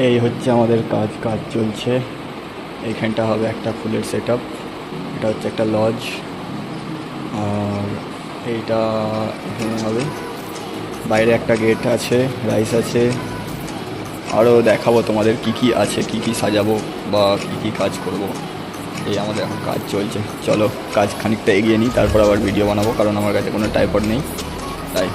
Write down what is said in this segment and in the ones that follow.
এই হচ্ছে আমাদের কাজ কাজ চলছে। এইখানটা হবে একটা ফুলের সেট আপ, এটা হচ্ছে একটা লজ, আর এইটা এখানে হবে। বাইরে একটা গেট আছে, রাইস আছে, আরও দেখাবো তোমাদের কি কি আছে, কি কি সাজাবো বা কি কি কাজ করব। এই আমাদের এখন কাজ চলছে, চলো কাজ খানিকটা এগিয়ে নিই, তারপর আবার ভিডিও বানাবো, কারণ আমার কাছে কোনো ট্রাইপড নেই তাই।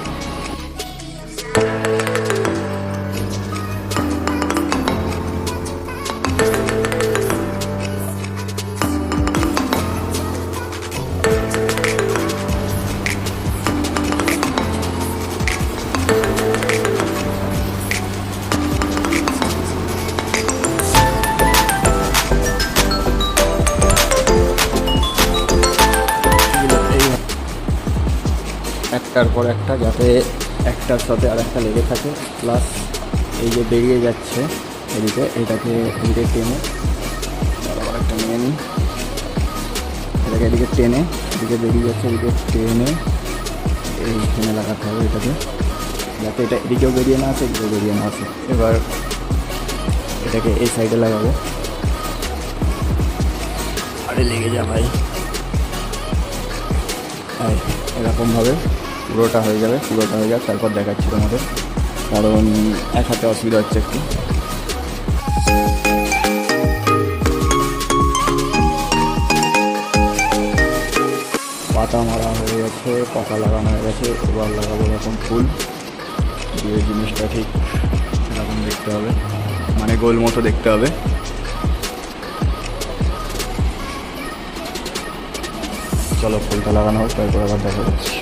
একটার পর একটা, যাতে একটার সাথে আর একটা লেগে থাকে, প্লাস এই যে বেরিয়ে যাচ্ছে এদিকে, এটাকে এদিকে টেনে আবার একটা নিয়ে নিই, এটাকে এদিকে টেনে, এদিকে বেরিয়ে যাচ্ছে এদিকে টেনে এইখানে লাগাতে হবে এটাকে, যাতে এটা এদিকেও বেরিয়ে না আসে এদিকেও বেরিয়ে না আসে। এবার এটাকে এই সাইডে লাগাবো। আরে লেগে যা ভাই। হ্যাঁ, এরকমভাবে পুরোটা হয়ে যাবে, পুরোটা হয়ে যাক, তারপর দেখাচ্ছি তোমাদের, কারণ এক হাতে অসুবিধা হচ্ছে একটু। পাতা মারা হয়ে গেছে, পাতা লাগানো হয়ে গেছে, এবার লাগাবো এরকম ফুল দিয়ে, জিনিসটা ঠিক এরকম দেখতে হবে, মানে গোল মতো দেখতে হবে। চলো ফুলটা লাগানো হোক, তারপর আবার দেখা যাচ্ছে।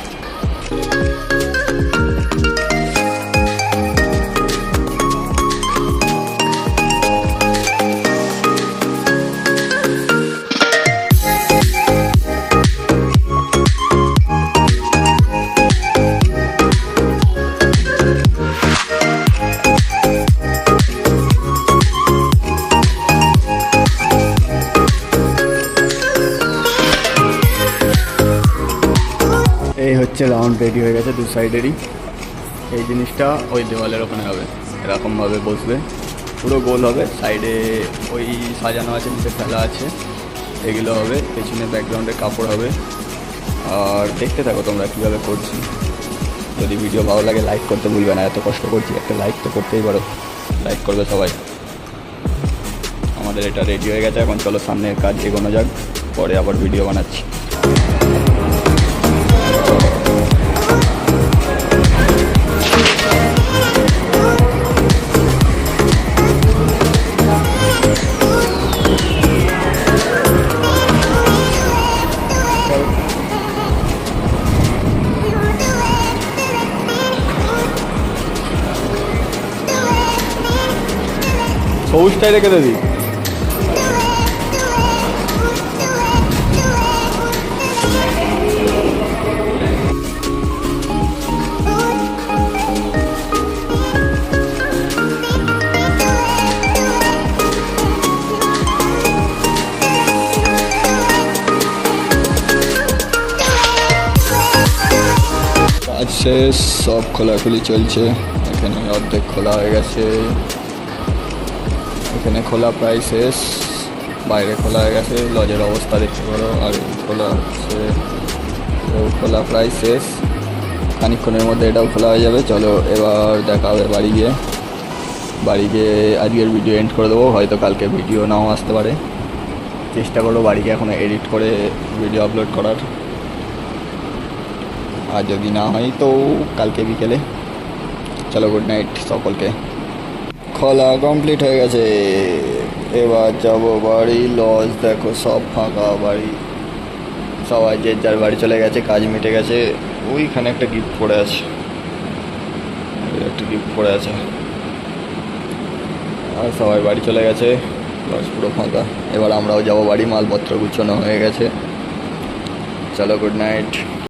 এই হচ্ছে রাউন্ড রেডি হয়ে গেছে দু সাইডেরই। এই জিনিসটা ওই দেওয়ালের ওখানে হবে, এরকমভাবে বসবে, পুরো গোল হবে, সাইডে ওই সাজানো আছে, নিচে ফেলা আছে, এগুলো হবে, পেছনে ব্যাকগ্রাউন্ডে কাপড় হবে। আর দেখতে থাকো তোমরা কীভাবে করছি। যদি ভিডিও ভালো লাগে লাইক করতে ভুলবে না, এত কষ্ট করছি, একটা লাইক তো করতেই পারো, লাইক করবে সবাই। আমাদের এটা রেডি হয়ে গেছে, এখন চলো সামনের কাজ এগোনো যাক, পরে আবার ভিডিও বানাচ্ছি। সবুজটাই রেখে দেবি। কাজ শেষ, সব খোলাখুলি চলছে। এখানে অর্ধেক খোলা হয়ে গেছে, এখানে খোলা প্রায় শেষ, বাইরে খোলা হয়ে গেছে, লজের অবস্থা দেখতে পারো। আর খোলা হচ্ছে, খোলা প্রায় শেষ, খানিকক্ষণের মধ্যে এটাও খোলা হয়ে যাবে। চলো এবার দেখা হবে বাড়ি গিয়ে। আজকের ভিডিও এন্ড করে দেবো, হয়তো কালকে ভিডিও নাও আসতে পারে, চেষ্টা করবো বাড়ি গিয়ে এখনও এডিট করে ভিডিও আপলোড করার, আর যদি না হয় তো কালকে বিকেলে। চলো গুড নাইট সকলকে। খোলা কমপ্লিট হয়ে গেছে, এবার যাবো বাড়ি। লজ দেখো সব ফাঁকা, বাড়ি সবাই যে যার বাড়ি চলে গেছে, কাজ মিটে গেছে। ওইখানে একটা গিফট পড়ে আছে, আর সবাই বাড়ি চলে গেছে, লজ পুরো ফাঁকা। এবার আমরাও যাবো বাড়ি, মালপত্র গুছানো হয়ে গেছে। চলো গুড নাইট।